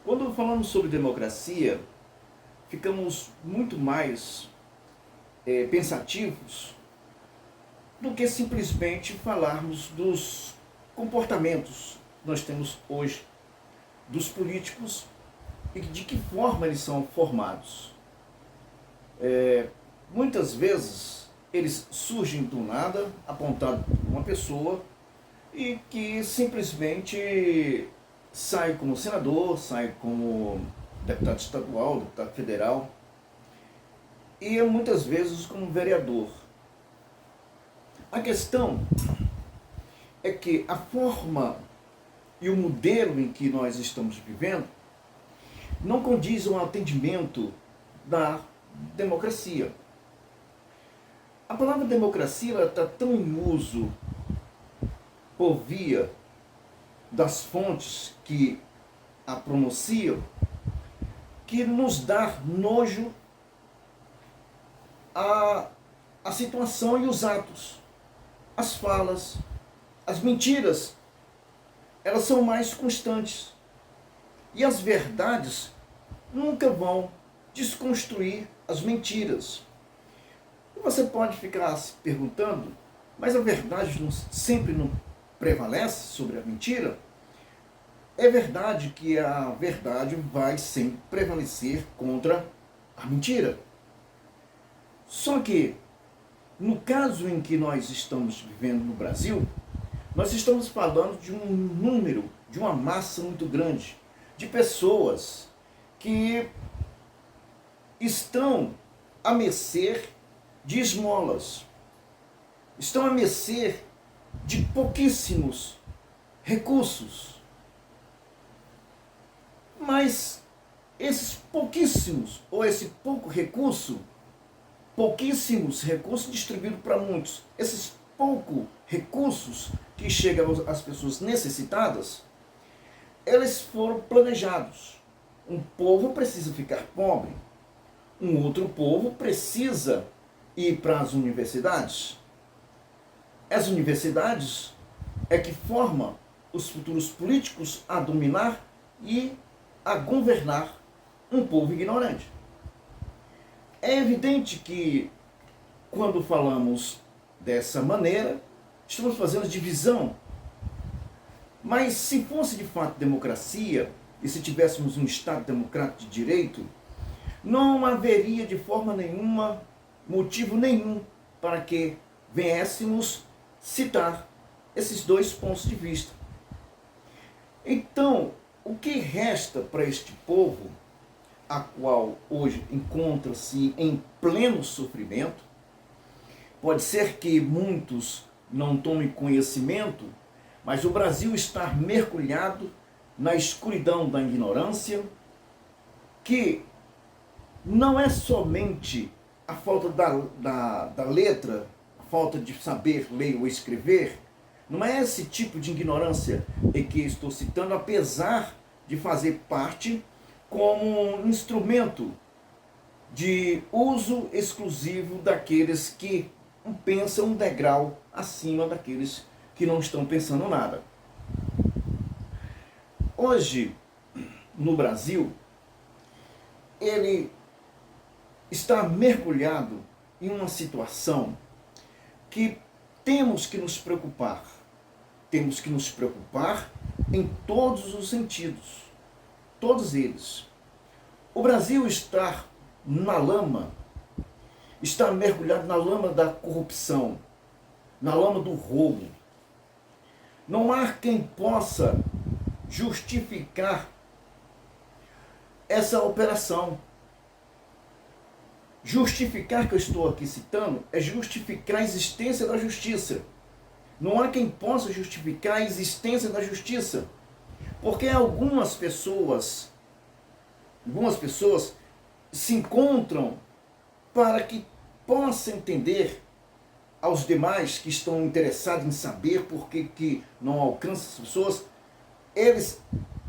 Quando falamos sobre democracia, ficamos muito mais pensativos do que simplesmente falarmos dos comportamentos que nós temos hoje, dos políticos e de que forma eles são formados. Muitas vezes eles surgem do nada, apontados por uma pessoa e que simplesmente sai como senador, sai como deputado estadual, deputado federal e muitas vezes como vereador. A questão é que a forma e o modelo em que nós estamos vivendo não condiz ao atendimento da democracia. A palavra democracia está tão em uso por via das fontes que a pronunciam que nos dá nojo a situação e os atos, as falas, as mentiras, elas são mais constantes. E as verdades nunca vão desconstruir as mentiras. E você pode ficar se perguntando, mas a verdade sempre não prevalece sobre a mentira? É verdade que a verdade vai sempre prevalecer contra a mentira. Só que, no caso em que nós estamos vivendo no Brasil, nós estamos falando de um número, de uma massa muito grande de pessoas que estão a mercê de esmolas, estão a mercê de pouquíssimos recursos. Mas esses pouquíssimos, ou esse pouquíssimos recursos distribuídos para muitos, esses poucos recursos que chegam às pessoas necessitadas, eles foram planejados. Um povo precisa ficar pobre, um outro povo precisa ir para as universidades. As universidades é que formam os futuros políticos a dominar e a governar um povo ignorante. É evidente que, quando falamos dessa maneira, estamos fazendo divisão. Mas se fosse de fato democracia, e se tivéssemos um Estado democrático de direito, não haveria de forma nenhuma, motivo nenhum, para que viéssemos citar esses dois pontos de vista. Então, o que resta para este povo, a qual hoje encontra-se em pleno sofrimento, pode ser que muitos não tomem conhecimento, mas o Brasil está mergulhado na escuridão da ignorância, que não é somente a falta da letra, a falta de saber ler ou escrever, não é esse tipo de ignorância em que estou citando, apesar de fazer parte como um instrumento de uso exclusivo daqueles que pensam um degrau acima daqueles que não estão pensando nada. Hoje, no Brasil, ele está mergulhado em uma situação que temos que nos preocupar. Temos que nos preocupar em todos os sentidos, todos eles. O Brasil está na lama, está mergulhado na lama da corrupção, na lama do roubo. Não há quem possa justificar essa operação. Justificar, que eu estou aqui citando, é justificar a existência da justiça. Não há quem possa justificar a existência da justiça. Porque algumas pessoas se encontram para que possam entender aos demais que estão interessados em saber por que não alcança as pessoas,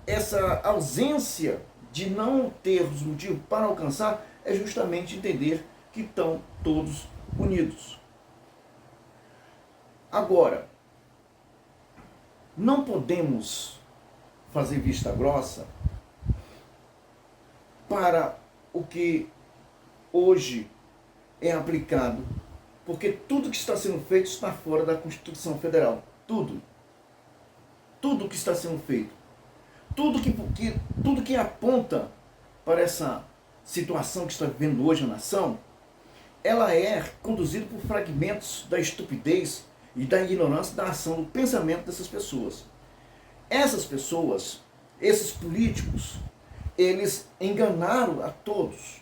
essa ausência de não ter os motivos para alcançar é justamente entender que estão todos unidos. Agora, não podemos fazer vista grossa para o que hoje é aplicado, porque tudo que está sendo feito está fora da Constituição Federal. Tudo. Tudo que está sendo feito. Tudo que aponta para essa situação que está vivendo hoje a nação, ela é conduzida por fragmentos da estupidez e da ignorância da ação, do pensamento dessas pessoas. Essas pessoas, esses políticos, eles enganaram a todos.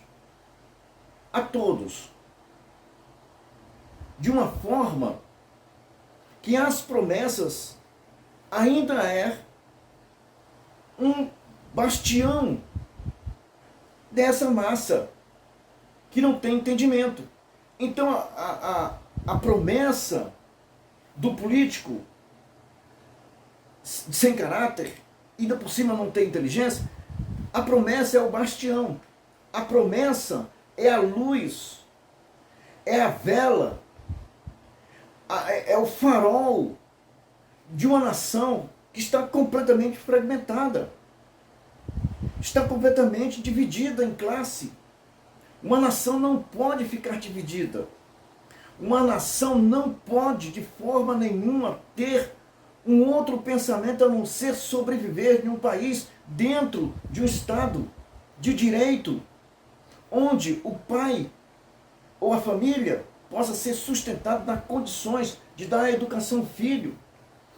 A todos. De uma forma que as promessas ainda é um bastião dessa massa que não tem entendimento. Então a promessa do político sem caráter, ainda por cima não tem inteligência, a promessa é o bastião. A promessa é a luz, é a vela, é o farol de uma nação que está completamente fragmentada, está completamente dividida em classe. Uma nação não pode ficar dividida. Uma nação não pode, de forma nenhuma, ter um outro pensamento a não ser sobreviver em um país dentro de um Estado de direito, onde o pai ou a família possa ser sustentado nas condições de dar a educação ao filho,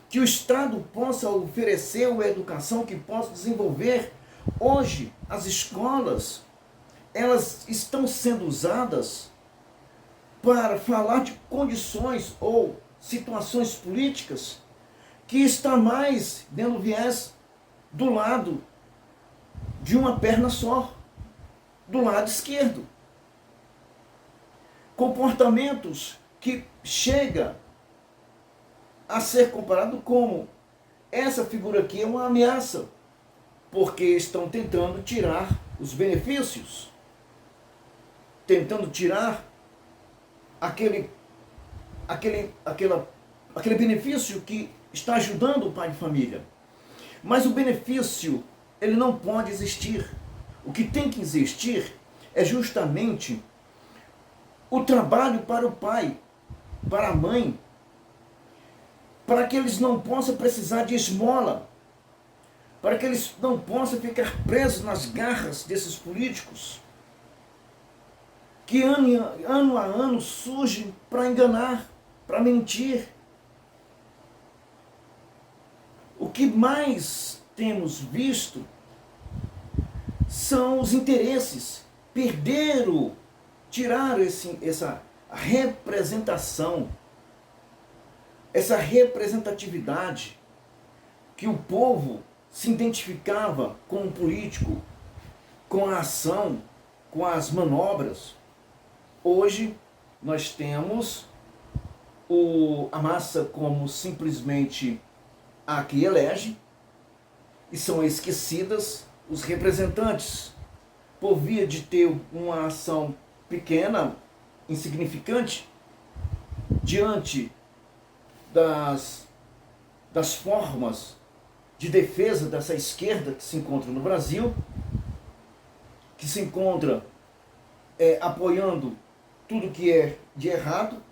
que o Estado possa oferecer uma educação que possa desenvolver. Hoje, as escolas, elas estão sendo usadas para falar de condições ou situações políticas que está mais dentro do viés do lado de uma perna só, do lado esquerdo. Comportamentos que chega a ser comparado como essa figura aqui é uma ameaça, porque estão tentando tirar os benefícios, tentando tirar aquele benefício que está ajudando o pai de família. Mas o benefício, ele não pode existir. O que tem que existir é justamente o trabalho para o pai, para a mãe, para que eles não possam precisar de esmola, para que eles não possam ficar presos nas garras desses políticos, que ano a ano surgem para enganar, para mentir. O que mais temos visto são os interesses. Tiraram essa representação, essa representatividade que o povo se identificava com o político, com a ação, com as manobras. Hoje nós temos a massa como simplesmente a que elege, e são esquecidas os representantes, por via de ter uma ação pequena, insignificante, diante das formas de defesa dessa esquerda que se encontra no Brasil, que se encontra apoiando tudo que é de errado,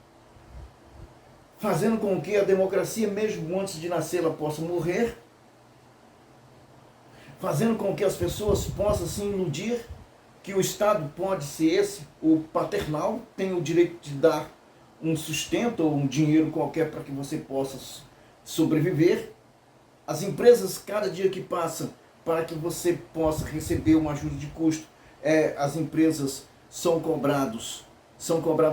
fazendo com que a democracia, mesmo antes de nascer, ela possa morrer, fazendo com que as pessoas possam se iludir que o Estado pode ser esse, o paternal, tem o direito de dar um sustento ou um dinheiro qualquer para que você possa sobreviver. As empresas, cada dia que passa, para que você possa receber uma ajuda de custo, as empresas são cobradas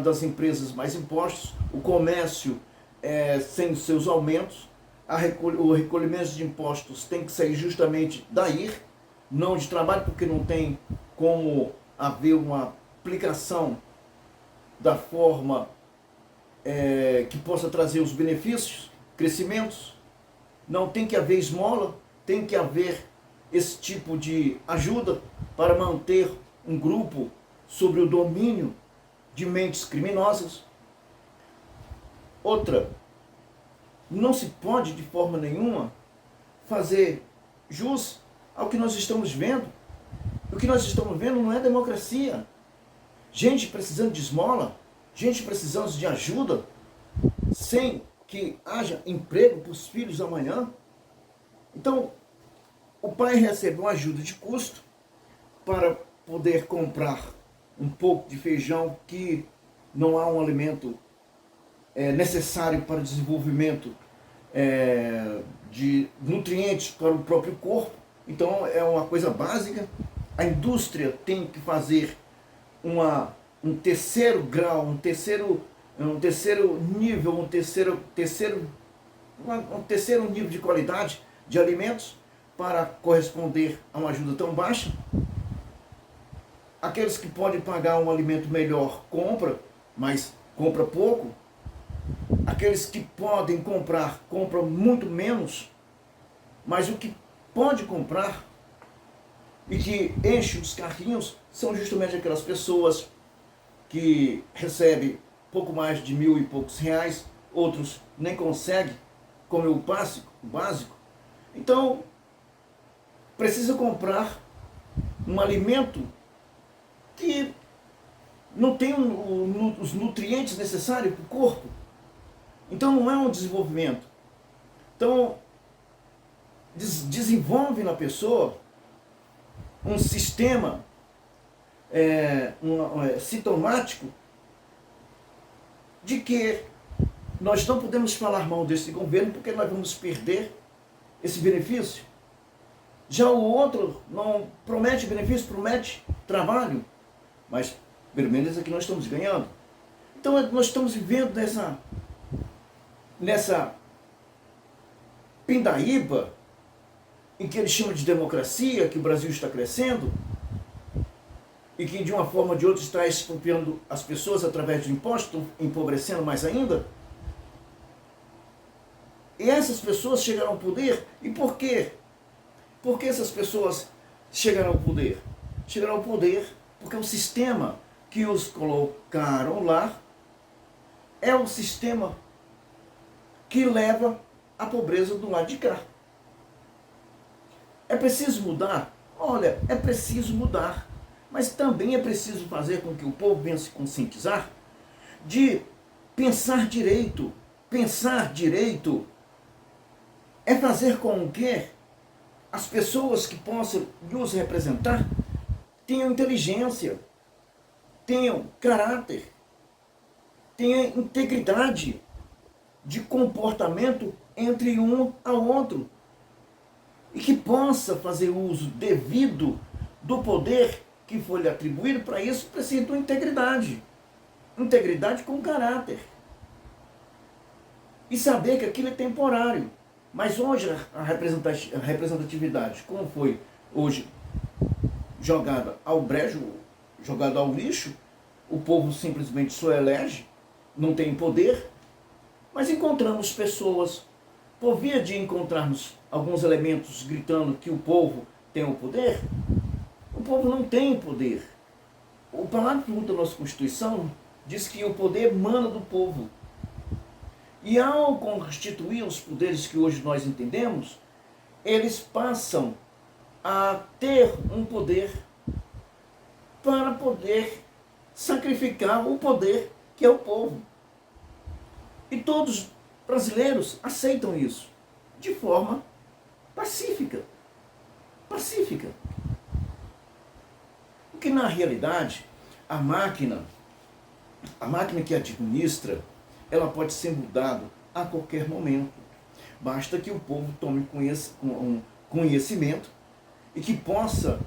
das empresas mais impostos, o comércio sem os seus aumentos, o recolhimento de impostos tem que sair justamente daí, não de trabalho, porque não tem como haver uma aplicação da forma que possa trazer os benefícios, crescimentos. Não tem que haver esmola, tem que haver esse tipo de ajuda para manter um grupo sobre o domínio de mentes criminosas. Outra, não se pode de forma nenhuma fazer jus ao que nós estamos vendo. O que nós estamos vendo não é democracia. Gente precisando de esmola, gente precisando de ajuda, sem que haja emprego para os filhos amanhã. Então, o pai recebe uma ajuda de custo para poder comprar um pouco de feijão, que não há um alimento necessário para o desenvolvimento de nutrientes para o próprio corpo. Então é uma coisa básica. A indústria tem que fazer um terceiro grau, um terceiro nível, um terceiro nível de qualidade de alimentos para corresponder a uma ajuda tão baixa. Aqueles que podem pagar um alimento melhor compra, mas compra pouco. Aqueles que podem comprar, compram muito menos, mas o que pode comprar e que enche os carrinhos são justamente aquelas pessoas que recebem pouco mais de 1.000 e poucos reais, outros nem conseguem comer o básico. Então, precisa comprar um alimento que não tem os nutrientes necessários para o corpo. Então não é um desenvolvimento. Então desenvolve na pessoa um sistema sintomático de que nós não podemos falar mal desse governo porque nós vamos perder esse benefício. Já o outro não promete benefício, promete trabalho, mas pelo menos aqui nós estamos ganhando. Então nós estamos vivendo nessa pindaíba em que eles chamam de democracia, que o Brasil está crescendo e que de uma forma ou de outra está expropriando as pessoas através de impostos, empobrecendo mais ainda. E essas pessoas chegaram ao poder. E por quê? Por que essas pessoas chegaram ao poder? Chegaram ao poder porque o sistema que os colocaram lá é o sistema que leva à pobreza do lado de cá. É preciso mudar? Olha, é preciso mudar. Mas também é preciso fazer com que o povo venha se conscientizar de pensar direito. Pensar direito é fazer com que as pessoas que possam nos representar tenham inteligência, tenham caráter, tenham integridade de comportamento entre um ao outro e que possa fazer uso devido do poder que foi lhe atribuído. Para isso precisa de integridade, integridade com caráter e saber que aquilo é temporário. Mas hoje a representatividade, como foi hoje jogada ao brejo, jogada ao lixo, o povo simplesmente só elege, não tem poder. Mas encontramos pessoas, por via de encontrarmos alguns elementos gritando que o povo tem o poder, o povo não tem poder. O parágrafo 1 da nossa Constituição diz que o poder emana do povo. E ao constituir os poderes que hoje nós entendemos, eles passam a ter um poder para poder sacrificar o poder que é o povo. E todos os brasileiros aceitam isso de forma pacífica. Pacífica. Porque na realidade, a máquina que administra, ela pode ser mudada a qualquer momento. Basta que o povo tome conhecimento e que possa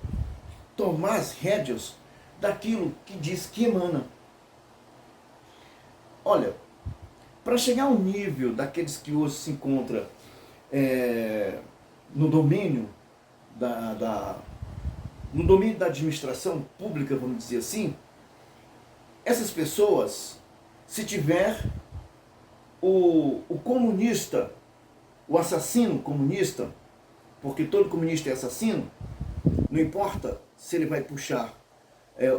tomar as rédeas daquilo que diz que emana. Olha, para chegar ao nível daqueles que hoje se encontram no domínio no domínio da administração pública, vamos dizer assim, essas pessoas, se tiver o comunista, o assassino comunista, porque todo comunista é assassino, não importa se ele vai puxar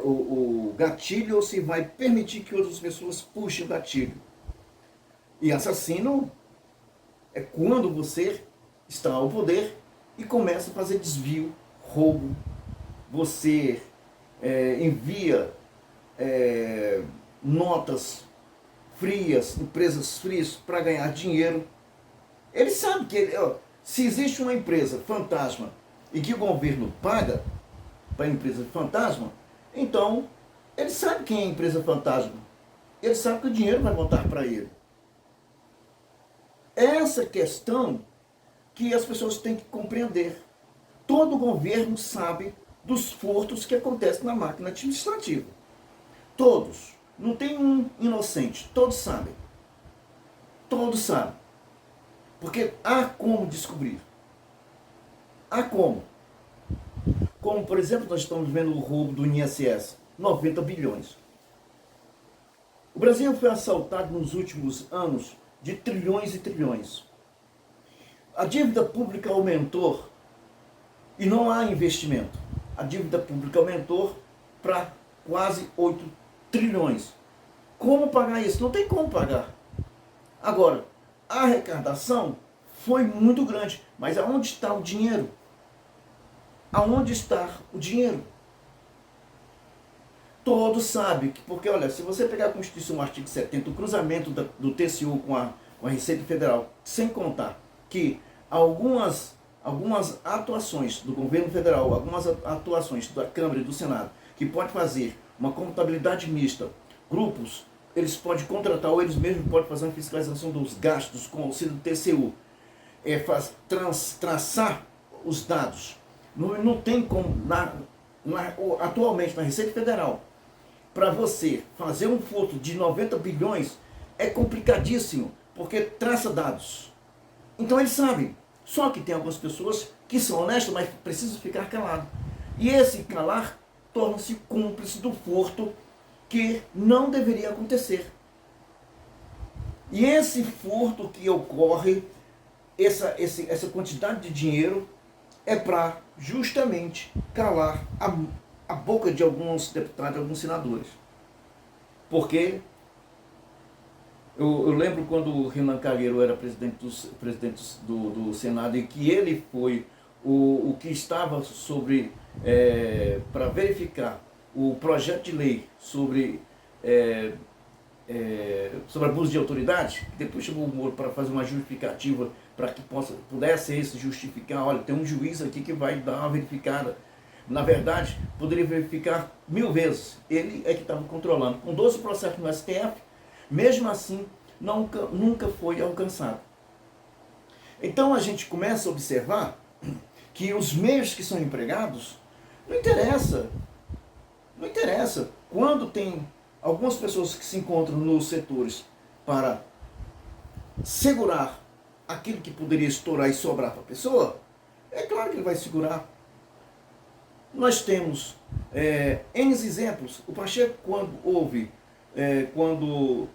o gatilho ou se vai permitir que outras pessoas puxem o gatilho. E assassino é quando você está ao poder e começa a fazer desvio, roubo. você envia notas frias, empresas frias para ganhar dinheiro. Ele sabe que se existe uma empresa fantasma e que o governo paga para a empresa fantasma, então ele sabe quem é a empresa fantasma. Ele sabe que o dinheiro vai voltar para ele. Essa questão que as pessoas têm que compreender. Todo governo sabe dos furtos que acontecem na máquina administrativa. Todos. Não tem um inocente. Todos sabem. Todos sabem. Porque há como descobrir. Há como. Como, por exemplo, nós estamos vendo o roubo do INSS. 90 bilhões. O Brasil foi assaltado nos últimos anos de trilhões e trilhões. A dívida pública aumentou e não há investimento. A dívida pública aumentou para quase 8 trilhões. Como pagar isso? Não tem como pagar. Agora, a arrecadação foi muito grande. Mas aonde está o dinheiro? Aonde está o dinheiro? Todos sabem que, porque olha, se você pegar a Constituição, o artigo 70, o cruzamento do TCU com a Receita Federal, sem contar que algumas atuações do governo federal, algumas atuações da Câmara e do Senado, que pode fazer uma contabilidade mista, grupos, eles podem contratar ou eles mesmos podem fazer uma fiscalização dos gastos com o auxílio do TCU, traçar os dados. Não tem como, atualmente na Receita Federal, para você fazer um furto de 90 bilhões é complicadíssimo, porque traça dados. Então eles sabem. Só que tem algumas pessoas que são honestas, mas precisam ficar caladas. E esse calar torna-se cúmplice do furto que não deveria acontecer. E esse furto que ocorre, essa quantidade de dinheiro, é para justamente calar a boca de alguns deputados, alguns senadores. Porque eu lembro quando o Renan Calheiros era presidente do Senado e que ele foi o que estava sobre, para verificar o projeto de lei sobre abuso de autoridade, depois chamou o Moro para fazer uma justificativa para que pudesse esse justificar, olha, tem um juiz aqui que vai dar uma verificada. Na verdade, poderia verificar 1000 vezes. Ele é que estava controlando. Com 12 processos no STF, mesmo assim, nunca foi alcançado. Então a gente começa a observar que os meios que são empregados, não interessa. Quando tem algumas pessoas que se encontram nos setores para segurar aquilo que poderia estourar e sobrar para a pessoa, é claro que ele vai segurar. Nós temos N exemplos. O Pacheco, quando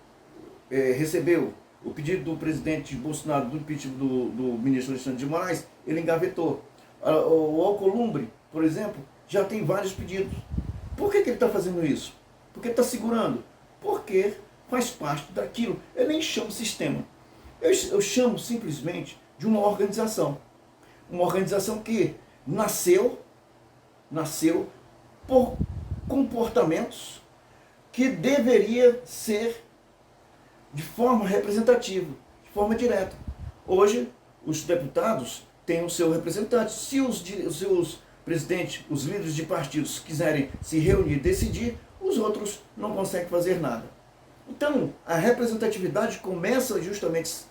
recebeu o pedido do presidente Bolsonaro do impeachment do ministro Alexandre de Moraes, ele engavetou. O Alcolumbre, por exemplo, já tem vários pedidos. Por que ele está fazendo isso? Porque ele está segurando? Porque faz parte daquilo. Eu nem chamo sistema. Eu chamo simplesmente de uma organização. Uma organização que nasceu por comportamentos que deveria ser de forma representativa, de forma direta. Hoje, os deputados têm o seu representante. Se os presidentes, os líderes de partidos quiserem se reunir e decidir, os outros não conseguem fazer nada. Então, a representatividade começa a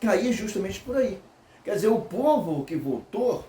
cair justamente por aí. Quer dizer, o povo que votou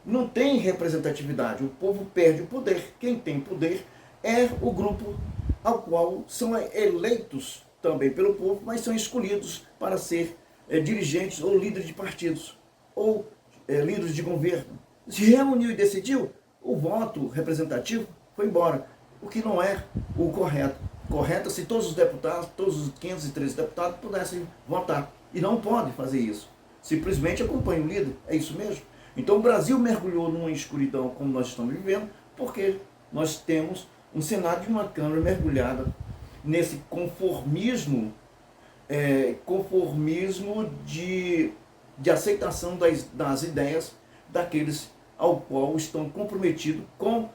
não tem representatividade, o povo perde o poder. Quem tem poder é o grupo ao qual são eleitos também pelo povo, mas são escolhidos para ser dirigentes ou líderes de partidos, ou líderes de governo. Se reuniu e decidiu, o voto representativo foi embora, o que não é o correto. Correto se todos os deputados, todos os 513 deputados pudessem votar, e não podem fazer isso. Simplesmente acompanham o líder, é isso mesmo. Então o Brasil mergulhou numa escuridão como nós estamos vivendo, porque nós temos um Senado e uma Câmara mergulhada nesse conformismo de aceitação das ideias daqueles ao qual estão comprometidos com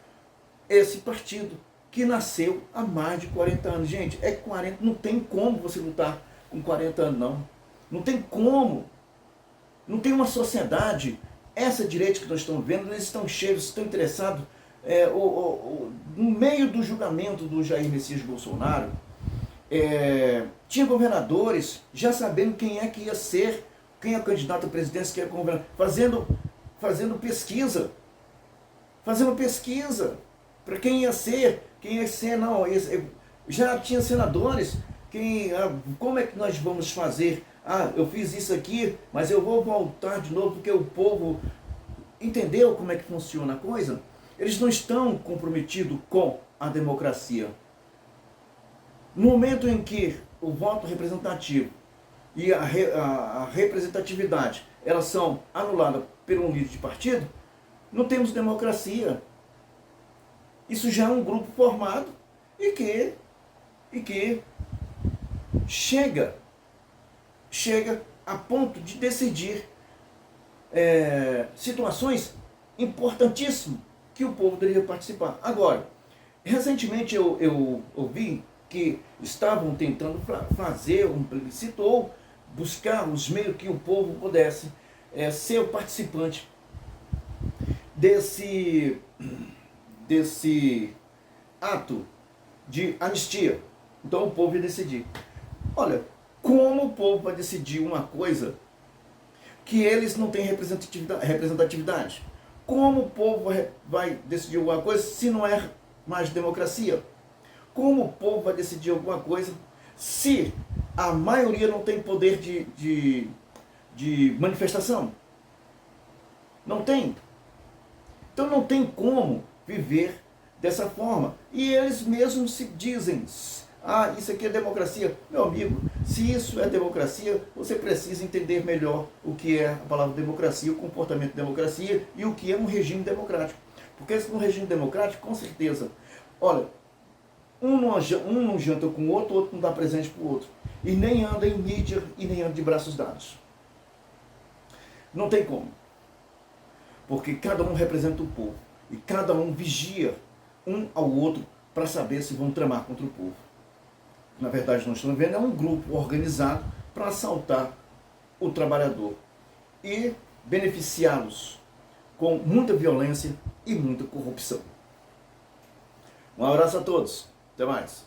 esse partido que nasceu há mais de 40 anos. Gente, 40, não tem como você lutar com 40 anos, não. Não tem como. Não tem uma sociedade, essa direita que nós estamos vendo, eles estão cheios, estão interessados. No meio do julgamento do Jair Messias Bolsonaro, tinha governadores já sabendo quem é que ia ser, quem é o candidato à presidência, quem é o governador, fazendo pesquisa. Fazendo pesquisa para quem ia ser, não. Já tinha senadores, como é que nós vamos fazer? Eu fiz isso aqui, mas eu vou voltar de novo, porque o povo entendeu como é que funciona a coisa. Eles não estão comprometidos com a democracia. No momento em que o voto representativo e a representatividade elas são anuladas por um líder de partido, não temos democracia. Isso já é um grupo formado e que chega a ponto de decidir situações importantíssimas que o povo deveria participar. Agora, recentemente eu ouvi que estavam tentando fazer um plebiscito ou buscar os meios que o povo pudesse ser o participante desse ato de anistia. Então o povo ia decidir. Olha, como o povo vai decidir uma coisa que eles não têm representatividade? Como o povo vai decidir alguma coisa se não é mais democracia? Como o povo vai decidir alguma coisa se a maioria não tem poder de manifestação? Não tem. Então não tem como viver dessa forma. E eles mesmos se dizem, isso aqui é democracia. Meu amigo, se isso é democracia, você precisa entender melhor o que é a palavra democracia, o comportamento de democracia e o que é um regime democrático. Porque no regime democrático, com certeza, olha, um não janta com o outro não dá presente para o outro. E nem anda em mídia e nem anda de braços dados. Não tem como. Porque cada um representa o povo. E cada um vigia um ao outro para saber se vão tramar contra o povo. Na verdade, nós estamos vendo um grupo organizado para assaltar o trabalhador e beneficiá-los com muita violência e muita corrupção. Um abraço a todos. Até mais.